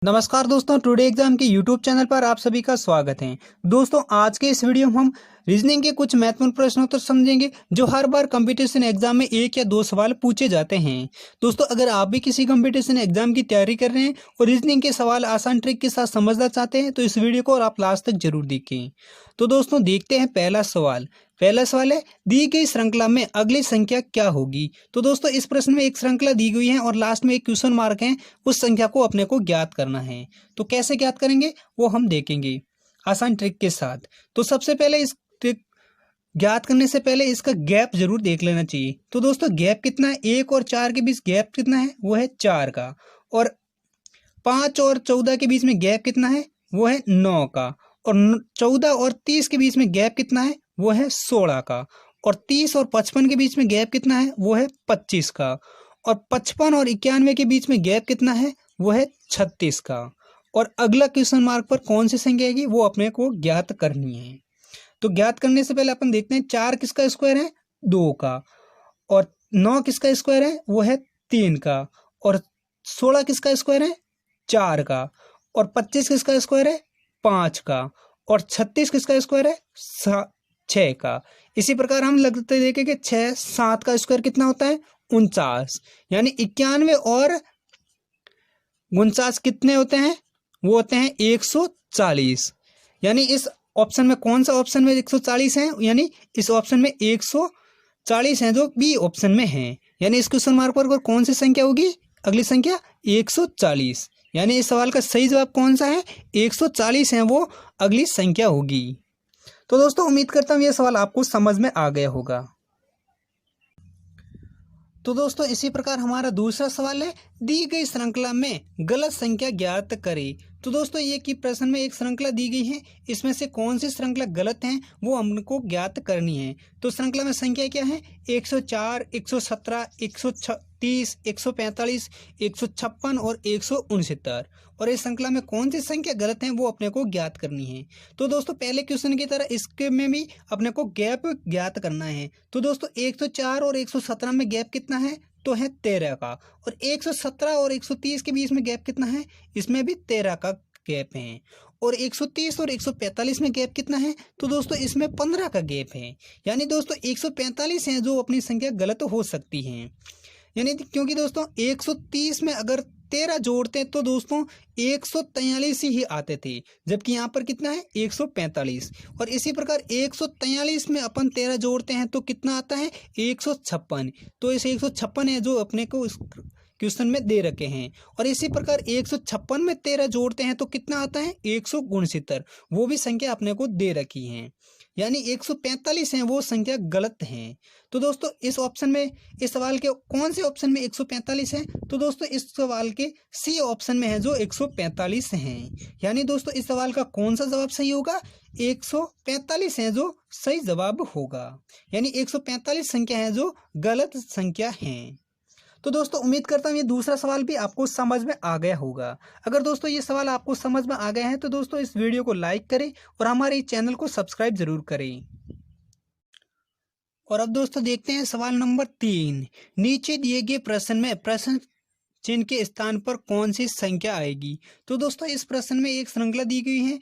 नमस्कार दोस्तों, today exam के यूट्यूब चैनल पर आप सभी का स्वागत है। दोस्तों, आज के इस वीडियो में हम रीजनिंग के कुछ महत्वपूर्ण प्रश्नोत्तर समझेंगे जो हर बार कंपटीशन एग्जाम में एक या दो सवाल पूछे जाते हैं। दोस्तों, अगर आप भी किसी कंपटीशन एग्जाम की तैयारी कर रहे हैं और रीजनिंग के सवाल आसान ट्रिक के साथ समझना चाहते हैं तो इस वीडियो को और आप लास्ट तक जरूर देखें। तो दोस्तों, देखते हैं पहला सवाल है, दी गई श्रृंखला में अगली संख्या क्या होगी। तो दोस्तों, इस प्रश्न में एक श्रृंखला दी गई है और लास्ट में एक क्वेश्चन मार्क है। उस संख्या को अपने को ज्ञात करना है। तो कैसे ज्ञात करेंगे वो हम देखेंगे आसान ट्रिक के साथ। तो सबसे पहले इस ट्रिक ज्ञात करने से पहले इसका गैप जरूर देख लेना चाहिए। तो दोस्तों, गैप कितना है? 1 और 4 के बीच गैप कितना है? वो है 4 का। और 5 और 14 के बीच में गैप कितना है? वो है 9 का। और 14 और 30 के बीच में गैप कितना है? वो है 16 का। और 30 और 55 के बीच में गैप कितना है? वो है 25 का। और 55 और 91 के बीच में गैप कितना है? वो है 36 का। और अगला क्वेश्चन मार्क पर कौन सी संख्या आएगी वो अपने को ज्ञात करनी है। तो ज्ञात करने से पहले अपन देखते हैं 4 किसका स्क्वायर है? 2 का। और 9 किसका स्क्वायर है? वो है 3 का। और 16 किसका स्क्वायर है? 4 का। और 25 किसका स्क्वायर है? 5 का। और 36 किसका स्क्वायर है? 6 का। इसी प्रकार हम लगते देखें कि 6 7 का स्क्वायर कितना होता है? 49। यानी 91 और 49 कितने होते हैं? वो होते हैं 140। यानी इस ऑप्शन में कौन सा ऑप्शन में 140 है? यानी इस ऑप्शन में 140 है जो बी ऑप्शन में है। यानी इस क्वेश्चन मार्क पर कौन सी संख्या होगी? अगली संख्या 140। यानी इस सवाल का सही जवाब कौन सा है? 140 है वो अगली संख्या होगी। तो दोस्तों, उम्मीद करता हूँ यह सवाल आपको समझ में आ गया होगा। तो दोस्तों, इसी प्रकार हमारा दूसरा सवाल है, दी गई श्रृंखला में गलत संख्या ज्ञात करें। तो दोस्तों, ये की प्रश्न में एक श्रृंखला दी गई है, इसमें से कौन सी श्रृंखला गलत है वो हमको ज्ञात करनी है। तो श्रृंखला में संख्या क्या है? 104, 117, 130, 145, 156 और 169। और इस श्रृंखला में कौन सी संख्या गलत है वो अपने को ज्ञात करनी है। तो दोस्तों, पहले क्वेश्चन की तरह इसके में भी अपने को गैप ज्ञात करना है। तो दोस्तों, 104 और 117 में गैप कितना है? तो है 13 का। और 117 और 130 के बीच में गैप कितना है? इसमें भी 13 का गैप है। और 130 और 145 में गैप कितना है? तो दोस्तों, इसमें 15 का गैप है। यानी दोस्तों 145 है जो अपनी संख्या गलत हो सकती है। यानी क्योंकि दोस्तों 130 में अगर 13 जोड़ते हैं तो दोस्तों 143 ही आते थे, जबकि यहाँ पर कितना है? 145। और इसी प्रकार 143 में अपन 13 जोड़ते हैं तो कितना आता है? 156। तो इस 156 है जो अपने को इस क्वेश्चन में दे रखे हैं। और इसी प्रकार 156 में 13 जोड़ते हैं तो कितना आता है? 169। वो भी संख्या अपने को दे रखी है। यानी 145 है वो संख्या गलत है। तो दोस्तों, इस ऑप्शन में इस सवाल के कौन से ऑप्शन में 145 है? तो दोस्तों, इस सवाल के सी ऑप्शन में है जो 145 हैं। यानी दोस्तों, इस सवाल का कौन सा जवाब सही होगा? 145 है जो सही जवाब होगा। यानी 145 संख्या है जो गलत संख्या है। तो दोस्तों, उम्मीद करता हूँ ये दूसरा सवाल भी आपको समझ में आ गया होगा। अगर दोस्तों ये सवाल आपको समझ में आ गया है तो दोस्तों इस वीडियो को लाइक करें और हमारे चैनल को सब्सक्राइब जरूर करें। और अब दोस्तों देखते हैं सवाल नंबर 3। नीचे दिए गए प्रश्न में प्रश्न चिन्ह के स्थान पर कौन सी संख्या आएगी। तो दोस्तों, इस प्रश्न में एक श्रृंखला दी गई है,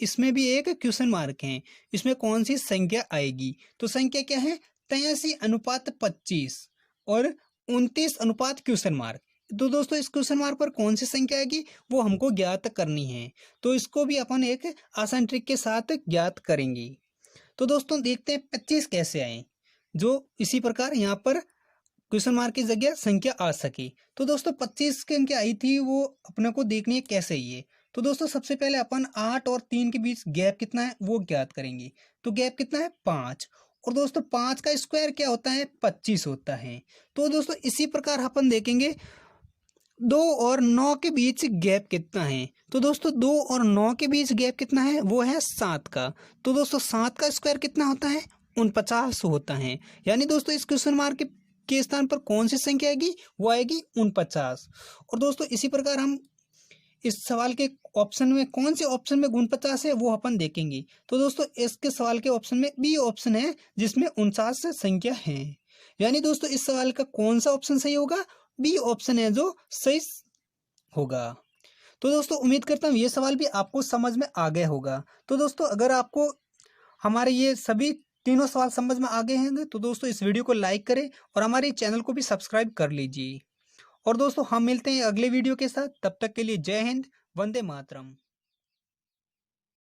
इसमें भी एक क्वेश्चन मार्क है। इसमें कौन सी संख्या आएगी? तो संख्या क्या है? 83:25 और 29 क्वेश्चन मार्क। तो दोस्तों, इस क्वेश्चन मार्क पर कौन सी संख्या आएगी वो हमको ज्ञात करनी है। तो इसको भी अपन एक आसान ट्रिक के साथ ज्ञात करेंगे। तो दोस्तों, देखते हैं 25 कैसे आए, जो इसी प्रकार यहाँ पर क्वेश्चन मार्क की जगह संख्या आ सके। तो दोस्तों 25 की अंक आई थी वो अपने को देखनी है कैसे ये। तो दोस्तों, सबसे पहले अपन 8 और 3 के बीच गैप कितना है वो ज्ञात करेंगे। तो गैप कितना है? 5। और दोस्तों 5 का स्क्वायर क्या होता है? 25 होता है। तो दोस्तों, इसी प्रकार अपन देखेंगे 2 और 9 के बीच गैप कितना है। तो दोस्तों 2 और 9 के बीच गैप कितना है? वो है 7 का। तो दोस्तों 7 का स्क्वायर कितना होता है? 49 होता है। यानी दोस्तों, इस क्वेश्चन मार्क के स्थान पर कौन सी संख्या आएगी? वो आएगी 49। और दोस्तों इसी प्रकार हम इस सवाल के ऑप्शन में कौन से ऑप्शन में 49 है वो अपन देखेंगे। तो दोस्तों, इसके सवाल के ऑप्शन में बी ऑप्शन है जिसमें 49 संख्या है। यानी दोस्तों, इस सवाल का कौन सा ऑप्शन सही होगा? बी ऑप्शन है जो सही होगा। तो दोस्तों उम्मीद करता हूँ ये सवाल भी आपको समझ में आ गया होगा। तो दोस्तों अगर आपको हमारे ये सभी तीनों सवाल समझ में आ गए हैं तो दोस्तों इस वीडियो को लाइक करें और हमारे चैनल को भी सब्सक्राइब कर लीजिए। और दोस्तों हम मिलते हैं अगले वीडियो के साथ, तब तक के लिए जय हिंद, वंदे मातरम।